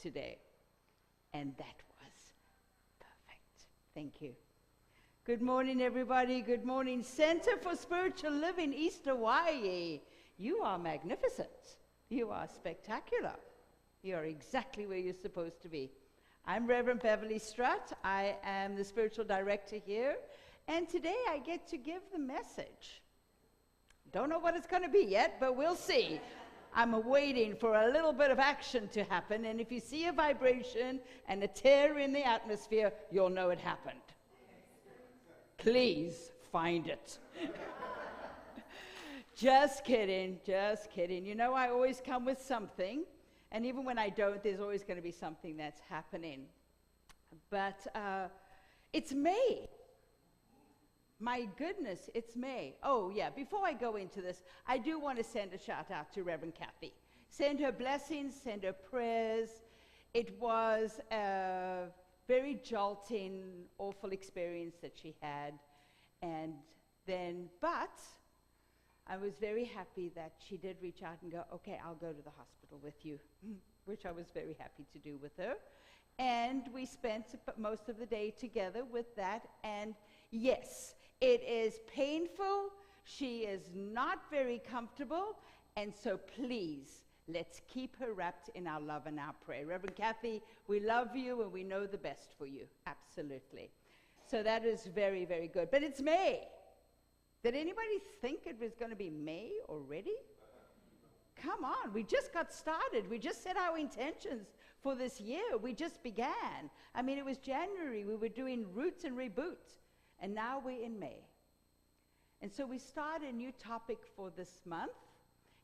today. And that was perfect. Thank you. Good morning, everybody. Good morning, Center for Spiritual Living, East Hawaii. You are magnificent. You are spectacular. You are exactly where you're supposed to be. I'm Reverend Beverley Strutt. I am the spiritual director here. And today I get to give the message. Don't know what it's going to be yet, but we'll see. I'm waiting for a little bit of action to happen. And if you see a vibration and a tear in the atmosphere, you'll know it happened. Please find it. Just kidding, just kidding. You know, I always come with something. And even when I don't, there's always going to be something that's happening. But it's May. My goodness, it's May. Oh, yeah, before I go into this, I do want to send a shout out to Reverend Kathy. Send her blessings, send her prayers. It was a very jolting, awful experience that she had. And then, but I was very happy that she did reach out and go, okay, I'll go to the hospital with you, which I was very happy to do with her. And we spent most of the day together with that. And yes, it is painful. She is not very comfortable. And so please, let's keep her wrapped in our love and our prayer. Reverend Kathy, we love you and we know the best for you. Absolutely. So that is very, very good. But it's May. Did anybody think it was going to be May already? Come on, we just got started. We just set our intentions for this year. We just began. I mean, it was January. We were doing Roots and Reboot. And now we're in May. And so we start a new topic for this month.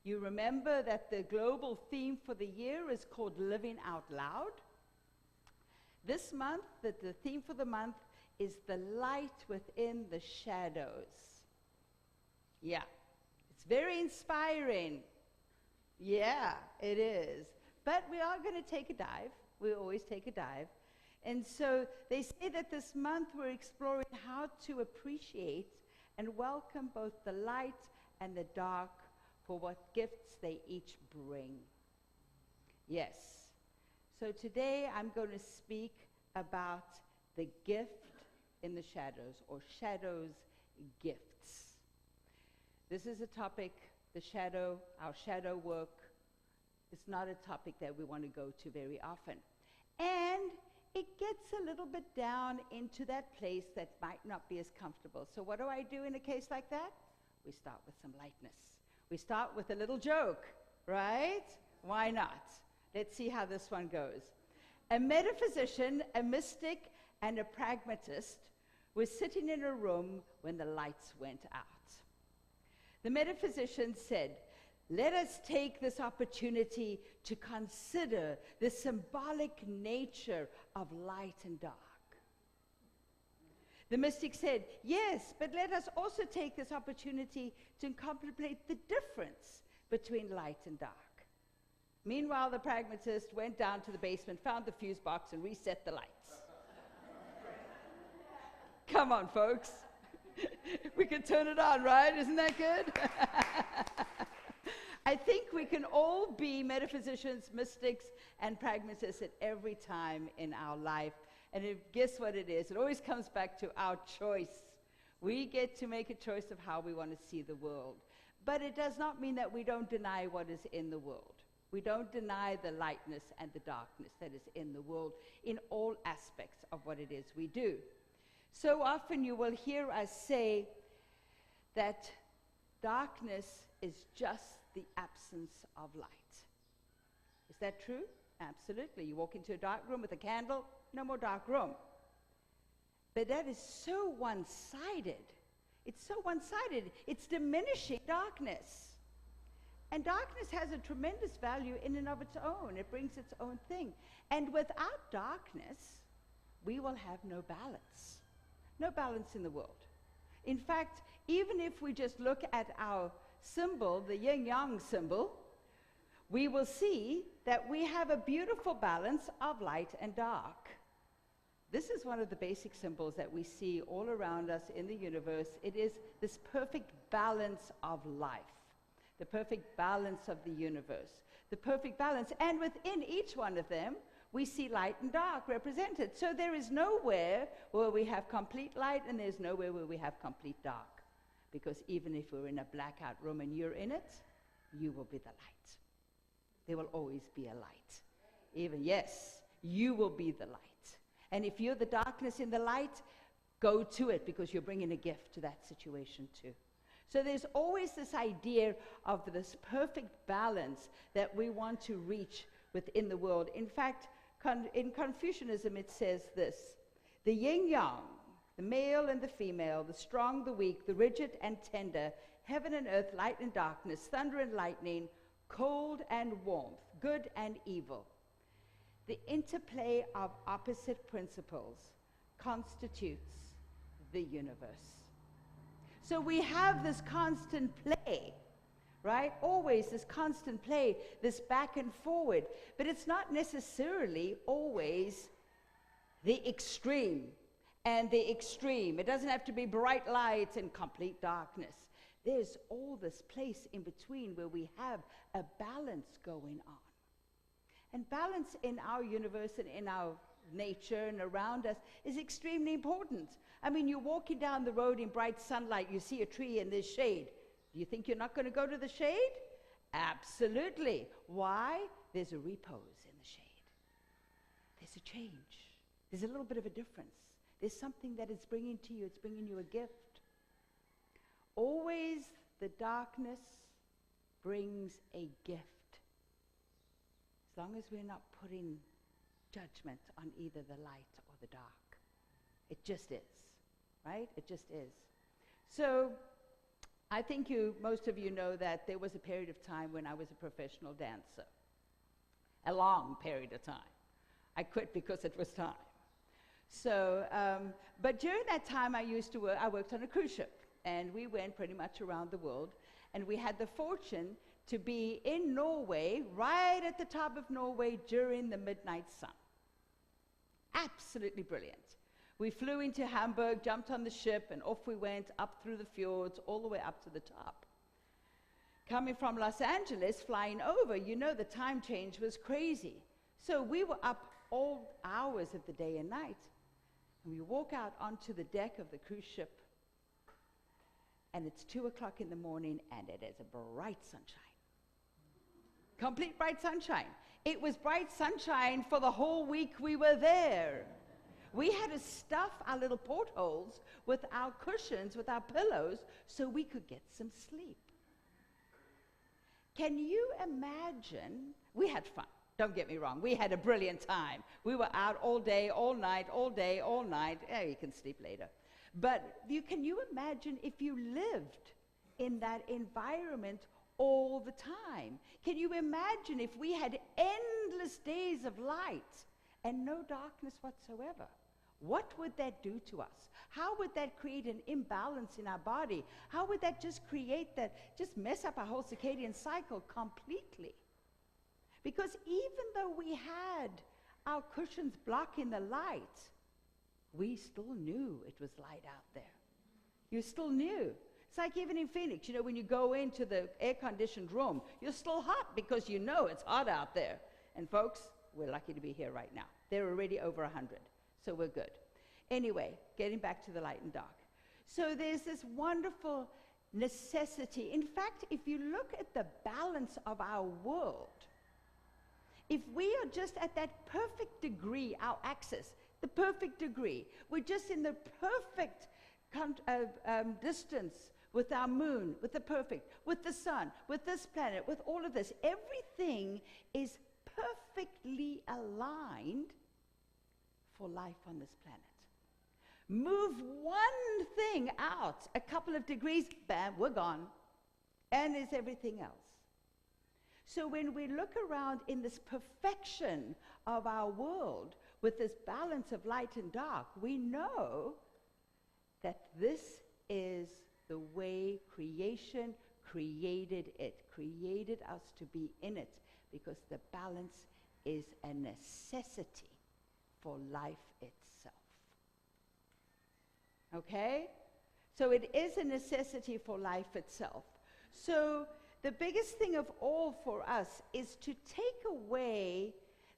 You remember that the global theme for the year is called Living Out Loud. This month, the theme for the month is the light within the shadows. Yeah, it's very inspiring. Yeah, it is. But we are going to take a dive. We always take a dive. And so they say that this month we're exploring how to appreciate and welcome both the light and the dark for what gifts they each bring. Yes. So today I'm going to speak about the gift in the shadows, or shadows gifts. This is a topic, the shadow, our shadow work. It's not a topic that we want to go to very often. And it gets a little bit down into that place that might not be as comfortable. So what do I do in a case like that? We start with some lightness. We start with a little joke, right? Why not? Let's see how this one goes. A metaphysician, a mystic, and a pragmatist were sitting in a room when the lights went out. The metaphysician said, "Let us take this opportunity to consider the symbolic nature of light and dark." The mystic said, "Yes, but let us also take this opportunity to contemplate the difference between light and dark." Meanwhile, the pragmatist went down to the basement, found the fuse box, and reset the lights. Come on, folks. We can turn it on, right? Isn't that good? I think we can all be metaphysicians, mystics, and pragmatists at every time in our life. And guess what it is? It always comes back to our choice. We get to make a choice of how we want to see the world. But it does not mean that we don't deny what is in the world. We don't deny the lightness and the darkness that is in the world in all aspects of what it is we do. So often you will hear us say that darkness is just the absence of light. Is that true? Absolutely. You walk into a dark room with a candle, no more dark room. But that is so one-sided. It's so one-sided. It's diminishing darkness. And darkness has a tremendous value in and of its own. It brings its own thing. And without darkness, we will have no balance. No balance in the world. In fact, even if we just look at our symbol, the yin-yang symbol, we will see that we have a beautiful balance of light and dark. This is one of the basic symbols that we see all around us in the universe. It is this perfect balance of life, the perfect balance of the universe, the perfect balance. And within each one of them, we see light and dark represented. So there is nowhere where we have complete light, and there's nowhere where we have complete dark. Because even if we're in a blackout room and you're in it, you will be the light. There will always be a light. Even, yes, you will be the light. And if you're the darkness in the light, go to it, because you're bringing a gift to that situation too. So there's always this idea of this perfect balance that we want to reach within the world. In fact, in Confucianism it says this: the yin-yang, the male and the female, the strong, the weak, the rigid and tender, heaven and earth, light and darkness, thunder and lightning, cold and warmth, good and evil. The interplay of opposite principles constitutes the universe. So we have this constant play, right? Always this constant play, this back and forward. But it's not necessarily always the extreme and the extreme. It doesn't have to be bright lights and complete darkness. There's all this place in between where we have a balance going on. And balance in our universe and in our nature and around us is extremely important. I mean, you're walking down the road in bright sunlight, you see a tree and there's shade. Do you think you're not going to go to the shade? Absolutely. Why? There's a repose in the shade. There's a change. There's a little bit of a difference. There's something that it's bringing to you. It's bringing you a gift. Always the darkness brings a gift. As long as we're not putting judgment on either the light or the dark. It just is, right? It just is. So I think most of you know that there was a period of time when I was a professional dancer. A long period of time. I quit because it was time. So, but during that time I worked on a cruise ship. And we went pretty much around the world. And we had the fortune to be in Norway, right at the top of Norway during the midnight sun. Absolutely brilliant. We flew into Hamburg, jumped on the ship, and off we went up through the fjords, all the way up to the top. Coming from Los Angeles, flying over, you know the time change was crazy. So we were up all hours of the day and night. And we walk out onto the deck of the cruise ship, and it's 2 o'clock in the morning, and it is a bright sunshine. Complete bright sunshine. It was bright sunshine for the whole week we were there. We had to stuff our little portholes with our cushions, with our pillows, so we could get some sleep. Can you imagine? We had fun. Don't get me wrong. We had a brilliant time. We were out all day, all night, all day, all night. You can sleep later. But can you imagine if you lived in that environment all the time? Can you imagine if we had endless days of light and no darkness whatsoever? What would that do to us? How would that create an imbalance in our body? How would that just mess up our whole circadian cycle completely? Because even though we had our cushions blocking the light, we still knew it was light out there. You still knew. It's like even in Phoenix, when you go into the air-conditioned room, you're still hot because you know it's hot out there. And folks, we're lucky to be here right now. They're already over 100, so we're good. Anyway, getting back to the light and dark. So there's this wonderful necessity. In fact, if you look at the balance of our world, if we are just at that perfect degree, our axis, the perfect degree, we're just in the perfect distance with our moon, with the perfect, with the sun, with this planet, with all of this. Everything is perfectly aligned for life on this planet. Move one thing out a couple of degrees, bam, we're gone. And is everything else. So when we look around in this perfection of our world, with this balance of light and dark, we know that this is the way creation created it, created us to be in it, because the balance is a necessity for life itself. Okay? So it is a necessity for life itself. So the biggest thing of all for us is to take away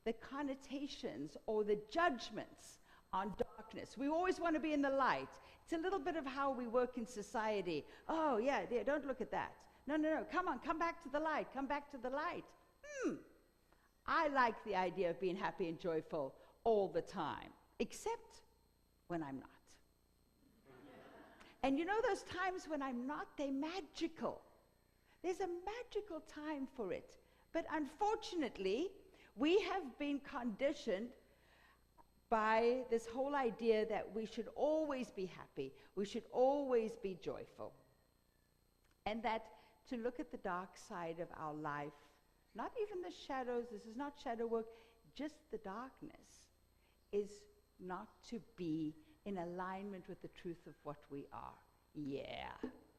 the connotations or the judgments on darkness. We always want to be in the light. It's a little bit of how we work in society. Oh, yeah, don't look at that. No, come on, come back to the light, come back to the light. I like the idea of being happy and joyful all the time, except when I'm not. And you know those times when I'm not, they're magical. There's a magical time for it. But unfortunately, we have been conditioned by this whole idea that we should always be happy, we should always be joyful. And that to look at the dark side of our life, not even the shadows, this is not shadow work, just the darkness, is not to be in alignment with the truth of what we are. Yeah,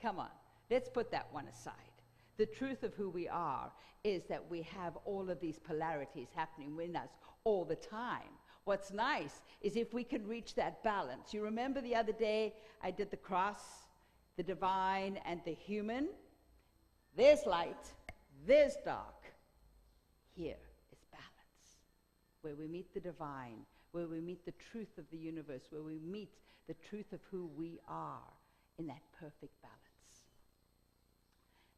come on, let's put that one aside. The truth of who we are is that we have all of these polarities happening within us all the time. What's nice is if we can reach that balance. You remember the other day I did the cross, the divine and the human. There's light, there's dark. Here is balance, where we meet the divine, where we meet the truth of the universe, where we meet the truth of who we are in that perfect balance.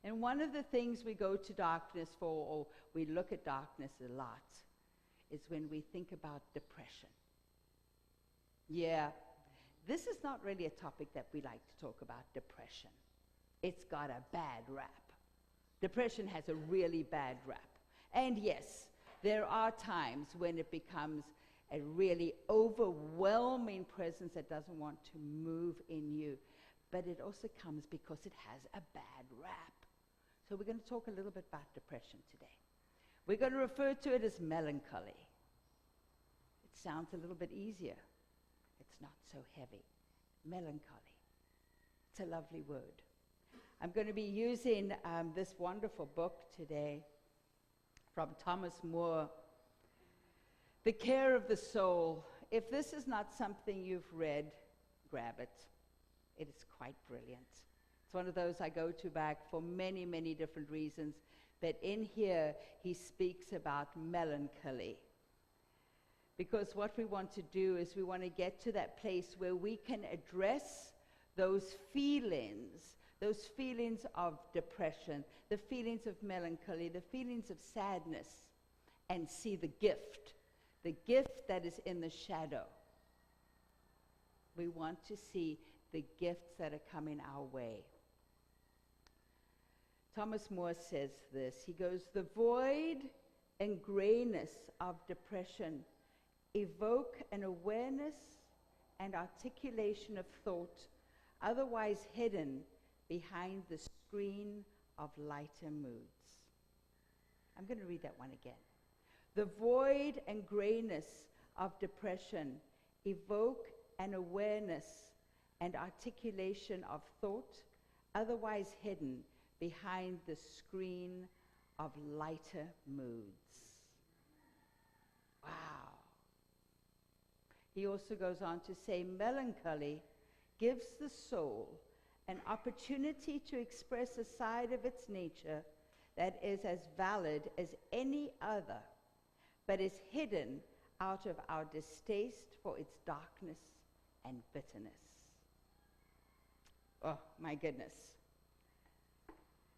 And one of the things we go to darkness for, or we look at darkness a lot, is when we think about depression. Yeah, this is not really a topic that we like to talk about, depression. It's got a bad rap. Depression has a really bad rap. And yes, there are times when it becomes a really overwhelming presence that doesn't want to move in you. But it also comes because it has a bad rap. So we're going to talk a little bit about depression today. We're going to refer to it as melancholy. It sounds a little bit easier. It's not so heavy. Melancholy. It's a lovely word. I'm going to be using this wonderful book today from Thomas Moore, The Care of the Soul. If this is not something you've read, grab it. It is quite brilliant. It's one of those I go to back for many, many different reasons. But in here, he speaks about melancholy. Because what we want to do is we want to get to that place where we can address those feelings of depression, the feelings of melancholy, the feelings of sadness, and see the gift that is in the shadow. We want to see the gifts that are coming our way. Thomas Moore says this. He goes, the void and grayness of depression evoke an awareness and articulation of thought otherwise hidden behind the screen of lighter moods. I'm going to read that one again. The void and grayness of depression evoke an awareness and articulation of thought otherwise hidden behind the screen of lighter moods. Wow. He also goes on to say, melancholy gives the soul an opportunity to express a side of its nature that is as valid as any other, but is hidden out of our distaste for its darkness and bitterness. Oh, my goodness.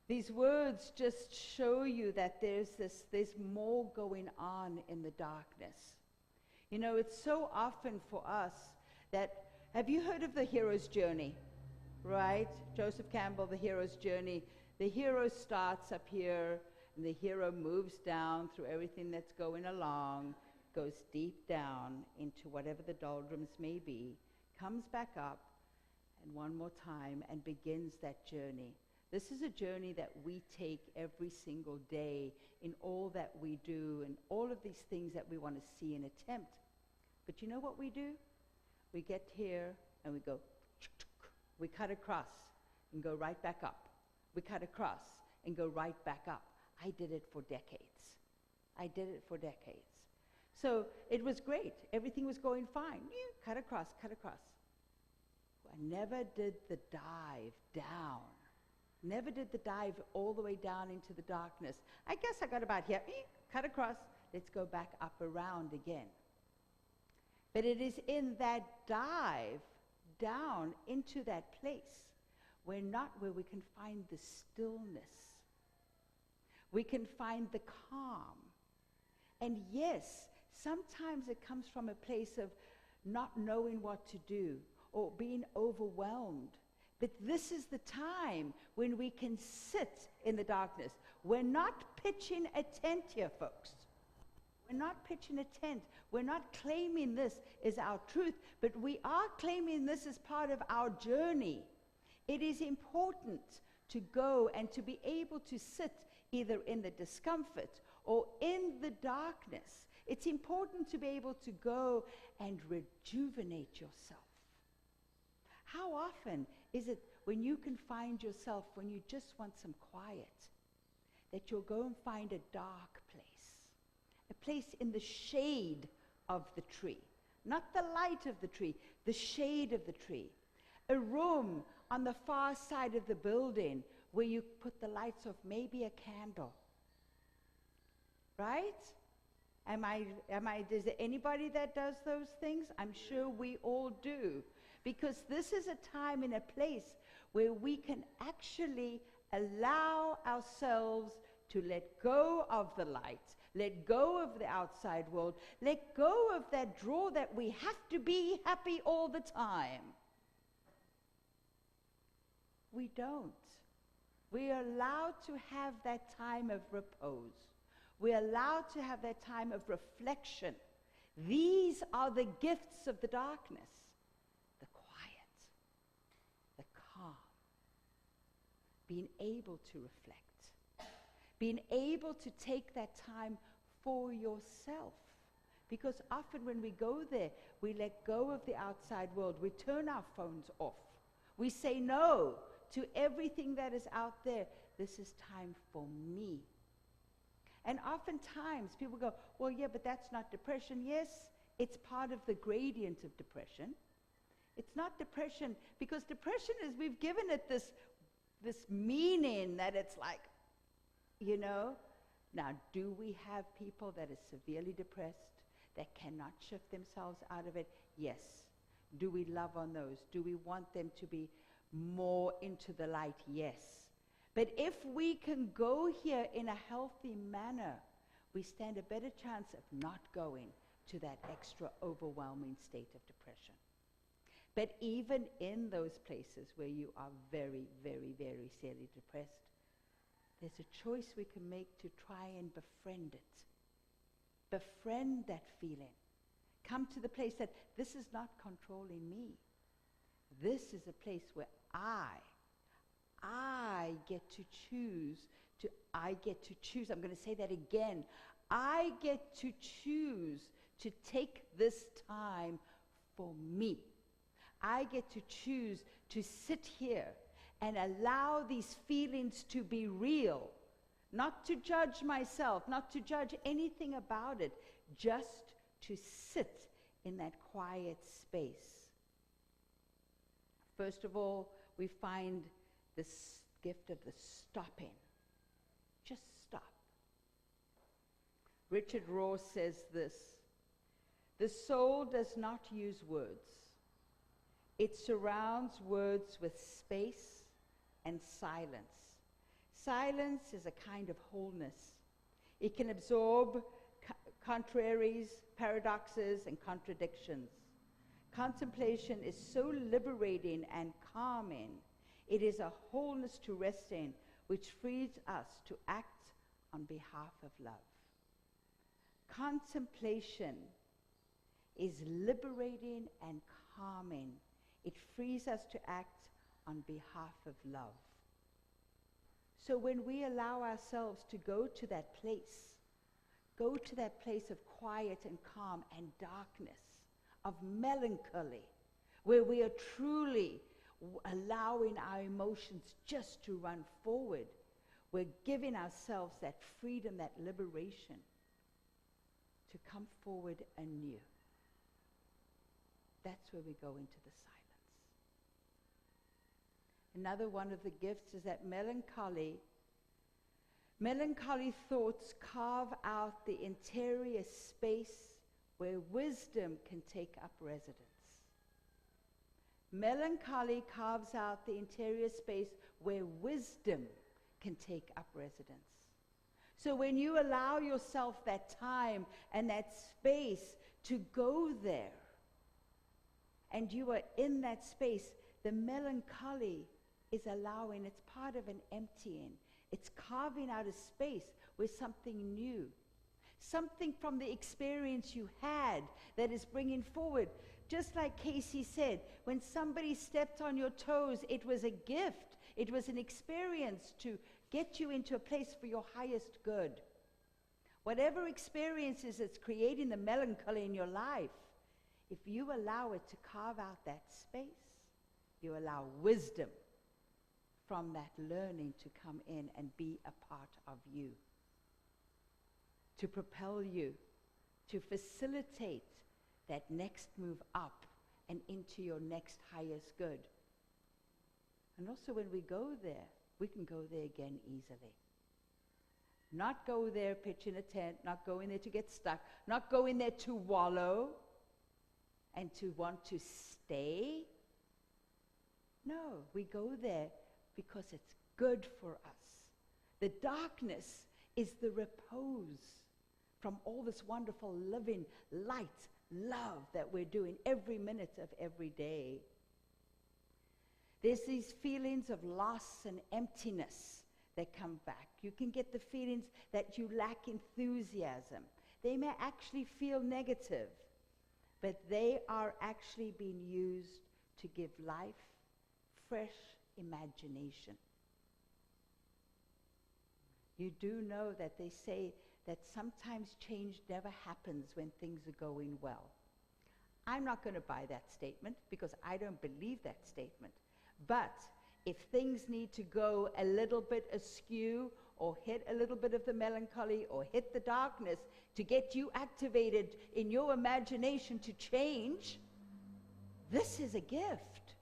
These words just show you that there's more going on in the darkness. You know, it's so often for us that, have you heard of the hero's journey? Right? Joseph Campbell, the hero's journey. The hero starts up here, and the hero moves down through everything that's going along, goes deep down into whatever the doldrums may be, comes back up, and one more time, and begins that journey. This is a journey that we take every single day in all that we do and all of these things that we want to see and attempt. But you know what we do? We get here and we go, we cut across and go right back up. We cut across and go right back up. I did it for decades. So it was great. Everything was going fine. Cut across. I never did the dive down. Never did the dive all the way down into the darkness. I guess I got about here. Cut across. let's go back up around again. But it is in that dive down into that place where we can find the stillness. We can find the calm. And yes, sometimes it comes from a place of not knowing what to do or being overwhelmed. But this is the time when we can sit in the darkness. We're not pitching a tent here, folks. We're not pitching a tent. We're not claiming this is our truth, but we are claiming this as part of our journey. It is important to go and to be able to sit either in the discomfort or in the darkness. It's important to be able to go and rejuvenate yourself. How often is it when you can find yourself, when you just want some quiet, that you'll go and find a dark place, a place in the shade of the tree, not the light of the tree, the shade of the tree, a room on the far side of the building where you put the lights off, maybe a candle, right? Is there anybody that does those things? I'm sure we all do, because this is a time and a place where we can actually allow ourselves to let go of the light, let go of the outside world, let go of that draw that we have to be happy all the time. We don't. We are allowed to have that time of repose. We're allowed to have that time of reflection. These are the gifts of the darkness. The quiet, the calm, being able to reflect, being able to take that time for yourself. Because often when we go there, we let go of the outside world. We turn our phones off. We say no to everything that is out there. This is time for me. And oftentimes people go, well, yeah, but that's not depression. Yes, it's part of the gradient of depression. It's not depression, because depression is, we've given it this meaning that it's like, you know. Now, do we have people that are severely depressed, that cannot shift themselves out of it? Yes. Do we love on those? Do we want them to be more into the light? Yes. But if we can go here in a healthy manner, we stand a better chance of not going to that extra overwhelming state of depression. But even in those places where you are very, very, very severely depressed, there's a choice we can make to try and befriend it. Befriend that feeling. Come to the place that this is not controlling me. This is a place where I get to choose. I'm going to say that again. I get to choose to take this time for me. I get to choose to sit here and allow these feelings to be real. Not to judge myself, not to judge anything about it, just to sit in that quiet space. First of all, we find this gift of the stopping. Just stop. Richard Rohr says this: the soul does not use words. It surrounds words with space and silence. Silence is a kind of wholeness. It can absorb contraries, paradoxes, and contradictions. Contemplation is so liberating and calming. It is a wholeness to rest in, which frees us to act on behalf of love. Contemplation is liberating and calming. It frees us to act on behalf of love. So when we allow ourselves to go to that place of quiet and calm and darkness, of melancholy, where we are truly allowing our emotions just to run forward, we're giving ourselves that freedom, that liberation to come forward anew. That's where we go into the silence. Another one of the gifts is that melancholy Melancholy thoughts carve out the interior space where wisdom can take up residence. Melancholy carves out the interior space where wisdom can take up residence. So when you allow yourself that time and that space to go there, and you are in that space, the melancholy is allowing, it's part of an emptying. It's carving out a space with something new. Something from the experience you had that is bringing forward. Just like Casey said, when somebody stepped on your toes, it was a gift. It was an experience to get you into a place for your highest good. Whatever experiences that's creating the melancholy in your life, if you allow it to carve out that space, you allow wisdom from that learning to come in and be a part of you, to propel you, to facilitate that next move up and into your next highest good. And also when we go there, we can go there again easily. Not go there, pitch in a tent, not go in there to get stuck, not go in there to wallow and to want to stay. No, we go there because it's good for us. The darkness is the repose from all this wonderful living, light, love that we're doing every minute of every day. There's these feelings of loss and emptiness that come back. You can get the feelings that you lack enthusiasm. They may actually feel negative, but they are actually being used to give life, fresh imagination. You do know that they say that sometimes change never happens when things are going well. I'm not going to buy that statement because I don't believe that statement. But if things need to go a little bit askew or hit a little bit of the melancholy or hit the darkness to get you activated in your imagination to change, this is a gift.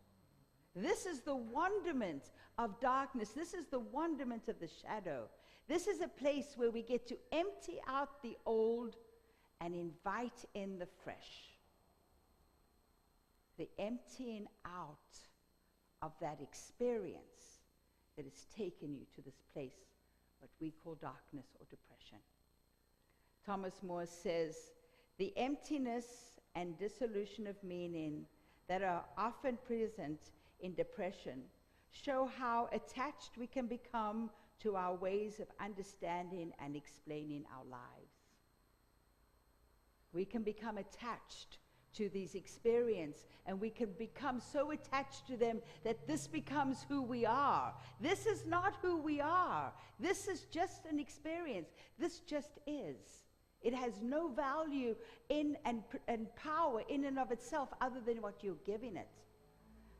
This is the wonderment of darkness. This is the wonderment of the shadow. This is a place where we get to empty out the old and invite in the fresh. The emptying out of that experience that has taken you to this place, what we call darkness or depression. Thomas More says, the emptiness and dissolution of meaning that are often present in depression show how attached we can become to our ways of understanding and explaining our lives. We can become attached to these experiences, and we can become so attached to them that this becomes who we are. This is not who we are. This is just an experience. This just is. It has no value and power in and of itself other than what you're giving it.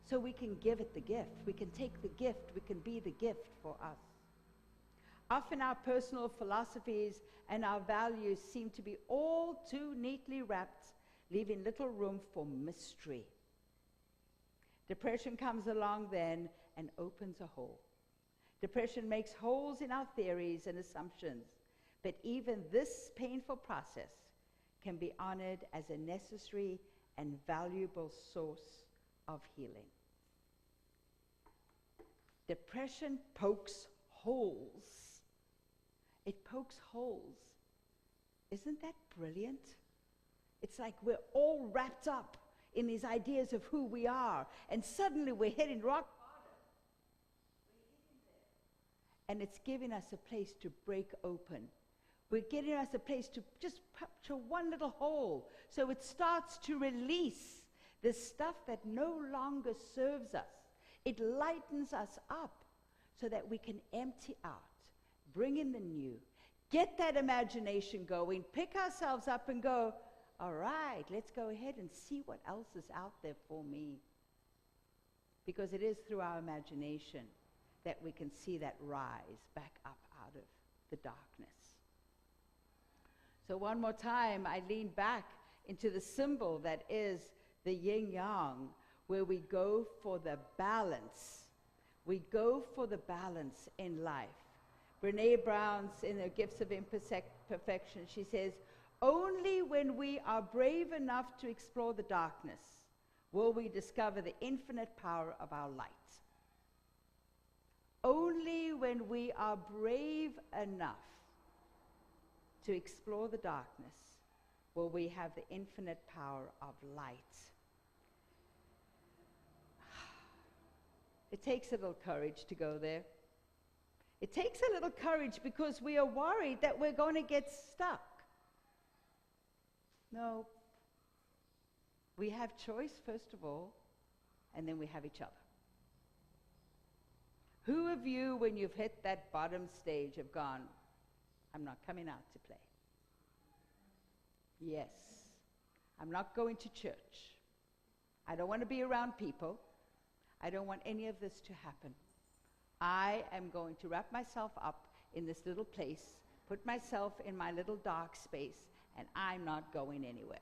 So we can give it the gift. We can take the gift. We can be the gift for us. Often our personal philosophies and our values seem to be all too neatly wrapped, leaving little room for mystery. Depression comes along then and opens a hole. Depression makes holes in our theories and assumptions, but even this painful process can be honored as a necessary and valuable source of healing. Depression pokes holes. It pokes holes. Isn't that brilliant? It's like we're all wrapped up in these ideas of who we are, and suddenly we're hitting rock bottom. We're hitting there. And it's giving us a place to break open. We're getting us a place to just puncture one little hole, so it starts to release the stuff that no longer serves us. It lightens us up so that we can empty out, bring in the new, get that imagination going, pick ourselves up and go, all right, let's go ahead and see what else is out there for me. Because it is through our imagination that we can see that rise back up out of the darkness. So one more time, I lean back into the symbol that is the yin-yang, where we go for the balance. We go for the balance in life. Brene Brown's in her Gifts of Imperfection, she says, only when we are brave enough to explore the darkness will we discover the infinite power of our light. Only when we are brave enough to explore the darkness will we have the infinite power of light. It takes a little courage to go there. It takes a little courage because we are worried that we're going to get stuck. No. We have choice, first of all, and then we have each other. Who of you, when you've hit that bottom stage, have gone, I'm not coming out to play? Yes. I'm not going to church. I don't want to be around people. I don't want any of this to happen. I am going to wrap myself up in this little place, put myself in my little dark space, and I'm not going anywhere.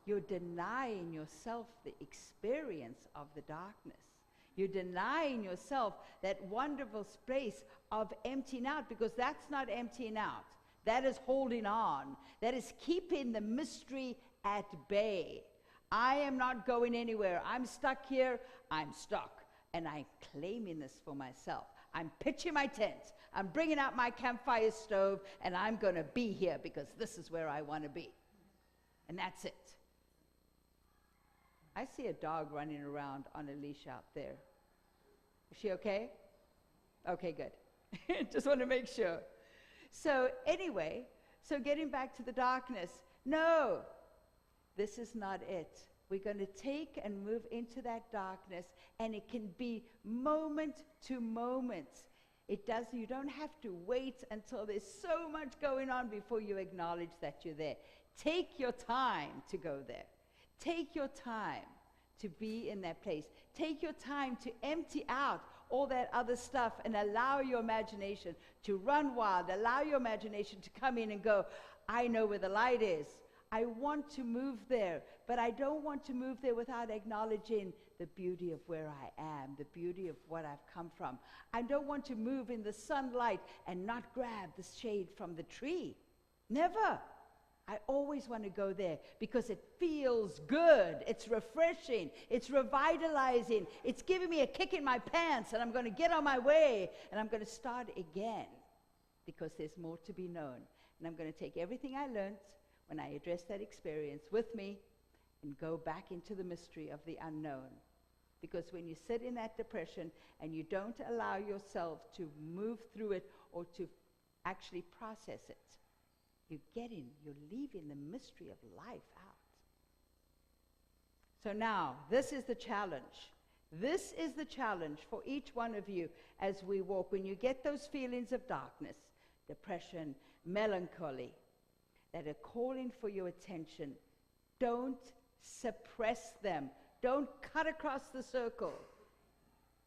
You're denying yourself the experience of the darkness. You're denying yourself that wonderful space of emptying out, because that's not emptying out. That is holding on. That is keeping the mystery at bay. I am not going anywhere. I'm stuck here. I'm stuck. And I'm claiming this for myself. I'm pitching my tent. I'm bringing out my campfire stove, and I'm going to be here because this is where I want to be. And that's it. I see a dog running around on a leash out there. Is she okay? Okay, good. Just want to make sure. So anyway, so getting back to the darkness. No, this is not it. We're going to take and move into that darkness, and it can be moment to moment. You don't have to wait until there's so much going on before you acknowledge that you're there. Take your time to go there. Take your time to be in that place. Take your time to empty out all that other stuff and allow your imagination to run wild. Allow your imagination to come in and go, I know where the light is. I want to move there, but I don't want to move there without acknowledging the beauty of where I am, the beauty of what I've come from. I don't want to move in the sunlight and not grab the shade from the tree. Never. I always want to go there because it feels good. It's refreshing. It's revitalizing. It's giving me a kick in my pants, and I'm going to get on my way, and I'm going to start again because there's more to be known. And I'm going to take everything I learned when I address that experience with me and go back into the mystery of the unknown. Because when you sit in that depression and you don't allow yourself to move through it or to actually process it, you're leaving the mystery of life out. So now, this is the challenge. This is the challenge for each one of you as we walk. When you get those feelings of darkness, depression, melancholy, that are calling for your attention, don't suppress them. Don't cut across the circle.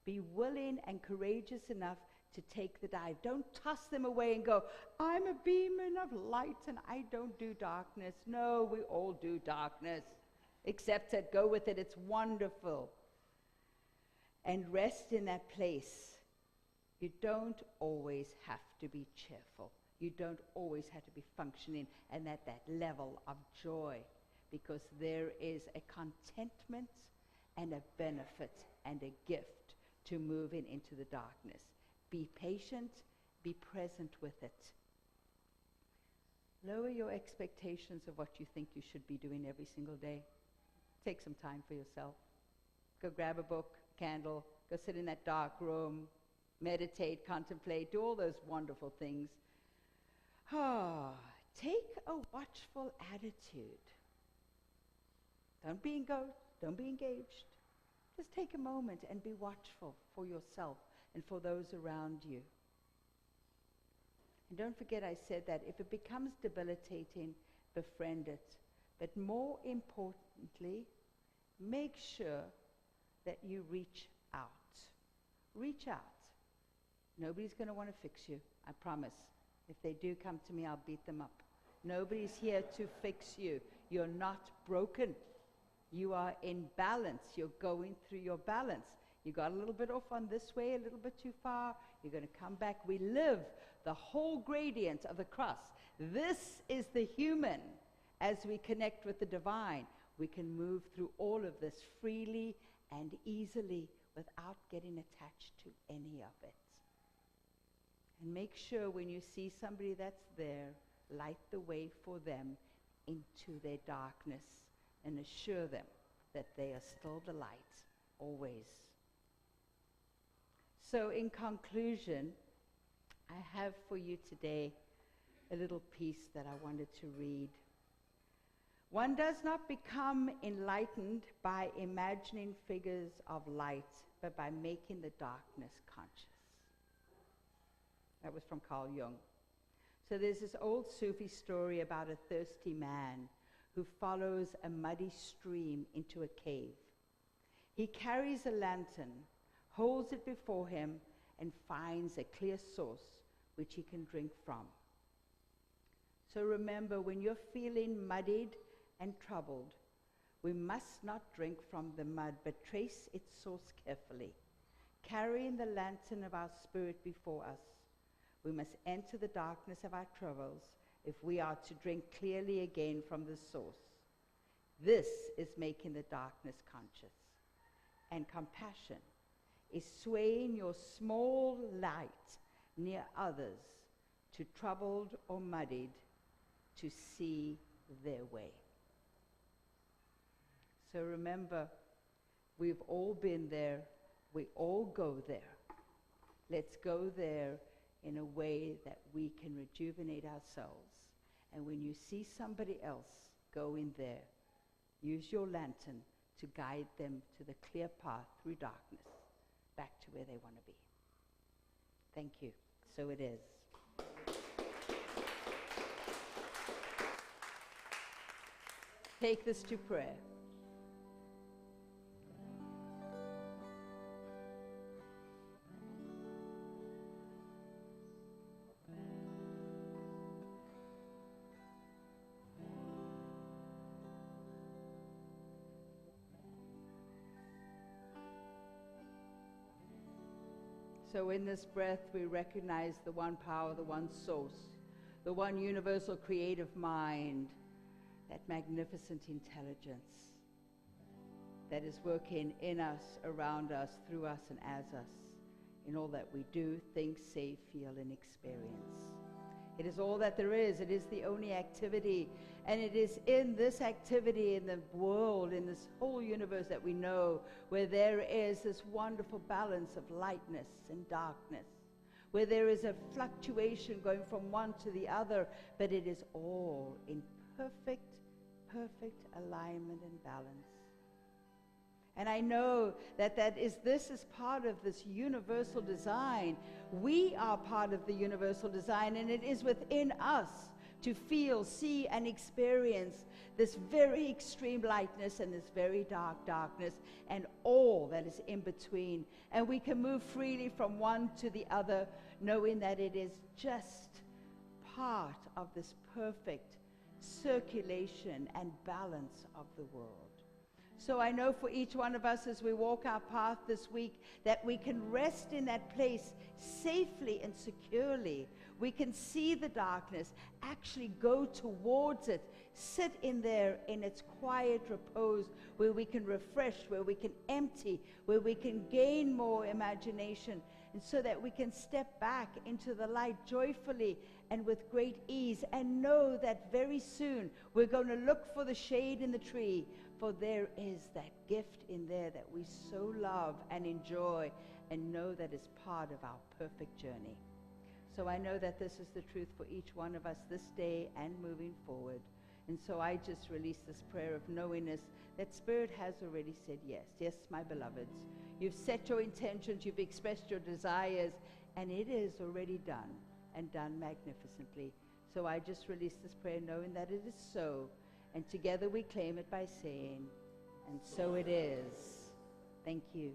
Be willing and courageous enough to take the dive. Don't toss them away and go, I'm a beacon of light and I don't do darkness. No, we all do darkness. Accept it, go with it, it's wonderful. And rest in that place. You don't always have to be cheerful. You don't always have to be functioning and at that level of joy, because there is a contentment and a benefit and a gift to moving into the darkness. Be patient, be present with it. Lower your expectations of what you think you should be doing every single day. Take some time for yourself. Go grab a book, candle, go sit in that dark room, meditate, contemplate, do all those wonderful things. Take a watchful attitude. Don't be engaged. Just take a moment and be watchful for yourself and for those around you. And don't forget I said that if it becomes debilitating, befriend it. But more importantly, make sure that you reach out. Reach out. Nobody's going to want to fix you, I promise. If they do come to me, I'll beat them up. Nobody's here to fix you. You're not broken. You are in balance. You're going through your balance. You got a little bit off on this way, a little bit too far. We're going to come back. We live the whole gradient of the cross. This is the human. As we connect with the divine, we can move through all of this freely and easily without getting attached to any of it. And make sure when you see somebody that's there, light the way for them into their darkness and assure them that they are still the light, always. So in conclusion, I have for you today a little piece that I wanted to read. One does not become enlightened by imagining figures of light, but by making the darkness conscious. That was from Carl Jung. So there's this old Sufi story about a thirsty man who follows a muddy stream into a cave. He carries a lantern, holds it before him, and finds a clear source which he can drink from. So remember, when you're feeling muddied and troubled, we must not drink from the mud, but trace its source carefully. Carrying the lantern of our spirit before us, we must enter the darkness of our troubles if we are to drink clearly again from the source. This is making the darkness conscious. And compassion is swaying your small light near others, too troubled or muddied, to see their way. So remember, we've all been there. We all go there. Let's go there in a way that we can rejuvenate ourselves. And when you see somebody else go in there, use your lantern to guide them to the clear path through darkness, back to where they want to be. Thank you. So it is. Take this to prayer. So in this breath, we recognize the one power, the one source, the one universal creative mind, that magnificent intelligence that is working in us, around us, through us, and as us, in all that we do, think, say, feel, and experience. It is all that there is. It is the only activity. And it is in this activity, in the world, in this whole universe that we know, where there is this wonderful balance of lightness and darkness, where there is a fluctuation going from one to the other, but it is all in perfect alignment and balance. And I know that this is part of this universal design. We are part of the universal design, and it is within us to feel, see, and experience this very extreme lightness and this very dark darkness and all that is in between. And we can move freely from one to the other, knowing that it is just part of this perfect circulation and balance of the world. So I know for each one of us as we walk our path this week that we can rest in that place safely and securely. We can see the darkness, actually go towards it, sit in there in its quiet repose, where we can refresh, where we can empty, where we can gain more imagination, and so that we can step back into the light joyfully and with great ease, and know that very soon we're going to look for the shade in the tree, for there is that gift in there that we so love and enjoy and know that is part of our perfect journey. So I know that this is the truth for each one of us this day and moving forward. And so I just release this prayer of knowingness that Spirit has already said yes. Yes, my beloveds. You've set your intentions, you've expressed your desires, and it is already done, and done magnificently. So I just release this prayer knowing that it is so. And together we claim it by saying, and so it is. Thank you.